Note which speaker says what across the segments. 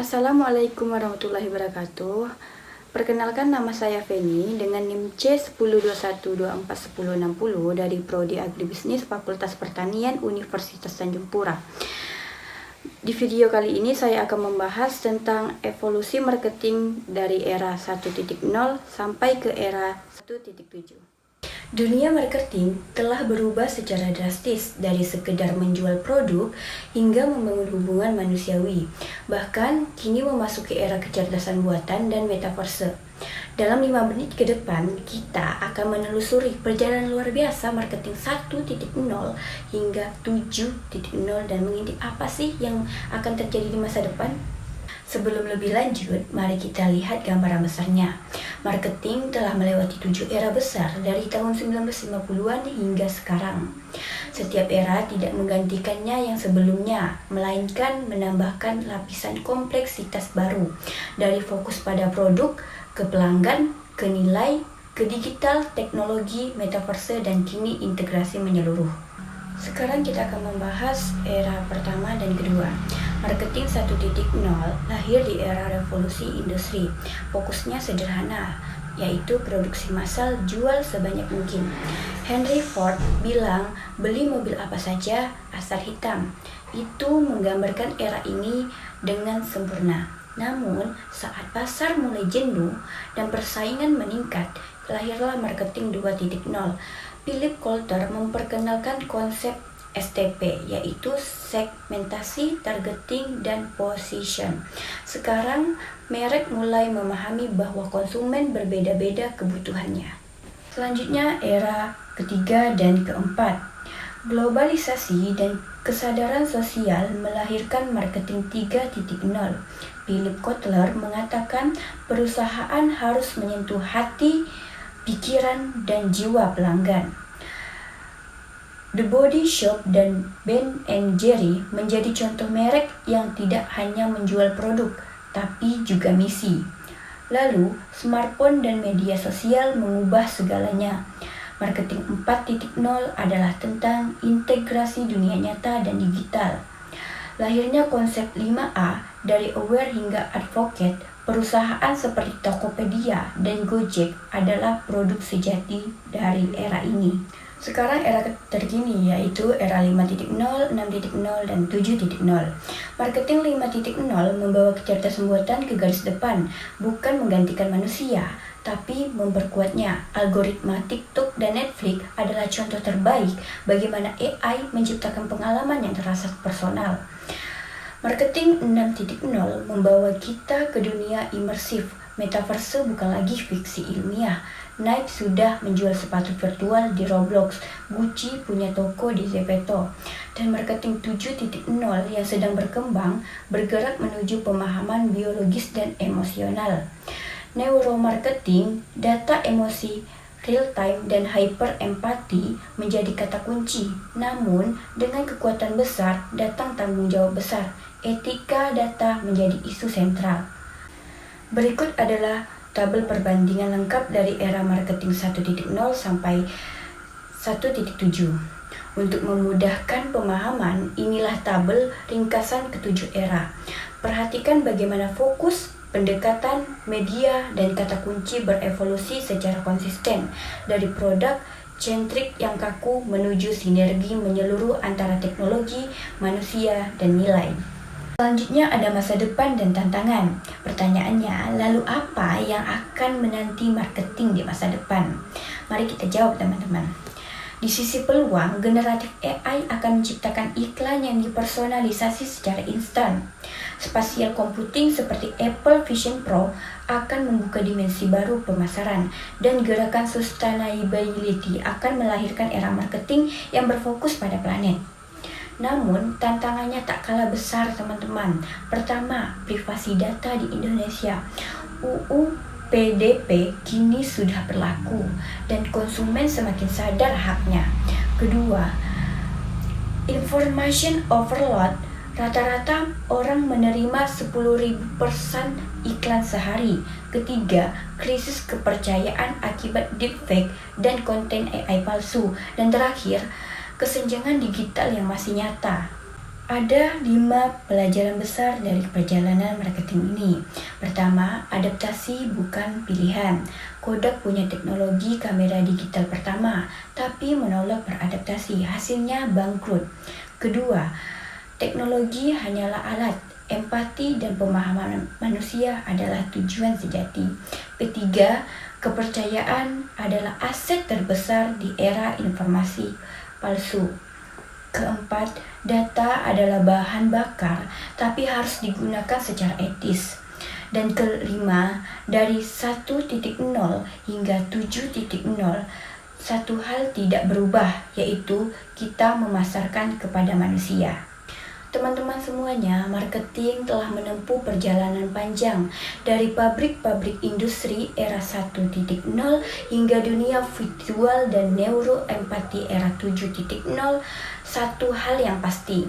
Speaker 1: Assalamualaikum warahmatullahi wabarakatuh. Perkenalkan, nama saya Feni dengan NIM C1021241060 dari Prodi Agribisnis Fakultas Pertanian Universitas Tanjung Pura. Di video kali ini saya akan membahas tentang evolusi marketing dari era 1.0 sampai ke era 1.7. Dunia marketing telah berubah secara drastis dari sekedar menjual produk hingga membangun hubungan manusiawi. Bahkan kini memasuki era kecerdasan buatan dan metaverse. Dalam 5 menit ke depan, kita akan menelusuri perjalanan luar biasa marketing 1.0 hingga 7.0 dan mengintip apa sih yang akan terjadi di masa depan. Sebelum lebih lanjut, mari kita lihat gambaran besarnya. Marketing telah melewati 7 era besar dari tahun 1950-an hingga sekarang. Setiap era tidak menggantikannya yang sebelumnya, melainkan menambahkan lapisan kompleksitas baru. Dari fokus pada produk, ke pelanggan, ke nilai, ke digital, teknologi, metaverse, dan kini integrasi menyeluruh. Sekarang kita akan membahas era pertama dan kedua. Marketing 1.0 lahir di era revolusi industri. Fokusnya sederhana, yaitu produksi massal, jual sebanyak mungkin. Henry Ford bilang, beli mobil apa saja asal hitam. Itu menggambarkan era ini dengan sempurna. Namun, saat pasar mulai jenuh dan persaingan meningkat, lahirlah marketing 2.0. Philip Kotler memperkenalkan konsep STP, yaitu segmentasi, targeting, dan position. Sekarang, merek mulai memahami bahwa konsumen berbeda-beda kebutuhannya. Selanjutnya, era ketiga dan keempat. Globalisasi dan kesadaran sosial melahirkan marketing 3.0. Philip Kotler mengatakan perusahaan harus menyentuh hati, pikiran, dan jiwa pelanggan. The Body Shop dan Ben & Jerry menjadi contoh merek yang tidak hanya menjual produk, tapi juga misi. Lalu, smartphone dan media sosial mengubah segalanya. Marketing 4.0 adalah tentang integrasi dunia nyata dan digital. Lahirnya konsep 5A, dari aware hingga advocate. Perusahaan seperti Tokopedia dan Gojek adalah produk sejati dari era ini. Sekarang era terkini, yaitu era 5.0, 6.0, dan 7.0. Marketing 5.0 membawa kecerdasan buatan ke garis depan, bukan menggantikan manusia, tapi memperkuatnya. Algoritma TikTok dan Netflix adalah contoh terbaik bagaimana AI menciptakan pengalaman yang terasa personal. Marketing 6.0 membawa kita ke dunia imersif. Metaverse bukan lagi fiksi ilmiah. Nike sudah menjual sepatu virtual di Roblox, Gucci punya toko di Zepeto, dan marketing 7.0 yang sedang berkembang bergerak menuju pemahaman biologis dan emosional. Neuromarketing, data emosi, real time, dan hyper empati menjadi kata kunci. Namun, dengan kekuatan besar datang tanggung jawab besar. Etika data menjadi isu sentral. Berikut adalah tabel perbandingan lengkap dari era marketing 1.0 sampai 1.7. Untuk memudahkan pemahaman, inilah tabel ringkasan ketujuh era. Perhatikan bagaimana fokus, pendekatan, media, dan kata kunci berevolusi secara konsisten dari produk centric yang kaku menuju sinergi menyeluruh antara teknologi, manusia, dan nilai. Selanjutnya ada masa depan dan tantangan. Pertanyaannya, lalu apa yang akan menanti marketing di masa depan? Mari kita jawab, teman-teman. Di sisi peluang, generatif AI akan menciptakan iklan yang dipersonalisasi secara instan. Spatial computing seperti Apple Vision Pro akan membuka dimensi baru pemasaran, dan gerakan sustainability akan melahirkan era marketing yang berfokus pada planet. Namun, tantangannya tak kalah besar, teman-teman. Pertama, privasi data di Indonesia. UU PDP kini sudah berlaku dan konsumen semakin sadar haknya. Kedua, information overload. Rata-rata orang menerima 10.000 pesan iklan sehari. Ketiga, krisis kepercayaan akibat deepfake dan konten AI palsu. Dan terakhir, kesenjangan digital yang masih nyata. Ada 5 pelajaran besar dari perjalanan marketing ini. Pertama, adaptasi bukan pilihan. Kodak punya teknologi kamera digital pertama, tapi menolak beradaptasi, hasilnya bangkrut. Kedua, teknologi hanyalah alat. Empati dan pemahaman manusia adalah tujuan sejati. Ketiga, kepercayaan adalah aset terbesar di era informasi palsu. Keempat, data adalah bahan bakar, tapi harus digunakan secara etis. Dan kelima, dari 1.0 hingga 7.0, satu hal tidak berubah, yaitu kita memasarkan kepada manusia. Teman-teman semuanya, marketing telah menempuh perjalanan panjang dari pabrik-pabrik industri era 1.0 hingga dunia virtual dan neuroempati era 7.0. Satu hal yang pasti,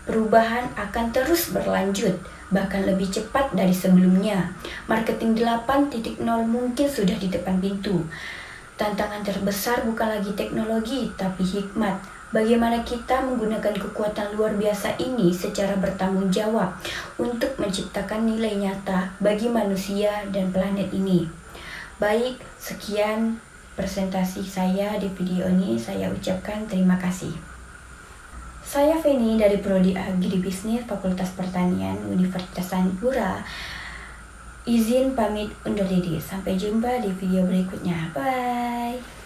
Speaker 1: perubahan akan terus berlanjut, bahkan lebih cepat dari sebelumnya. Marketing 8.0 mungkin sudah di depan pintu. Tantangan terbesar bukan lagi teknologi, tapi hikmat. Bagaimana kita menggunakan kekuatan luar biasa ini secara bertanggung jawab untuk menciptakan nilai nyata bagi manusia dan planet ini. Baik, sekian presentasi saya di video ini. Saya ucapkan terima kasih. Saya Feni dari Prodi Agribisnis Fakultas Pertanian Universitas Tanjung. Izin pamit undur diri. Sampai jumpa di video berikutnya. Bye.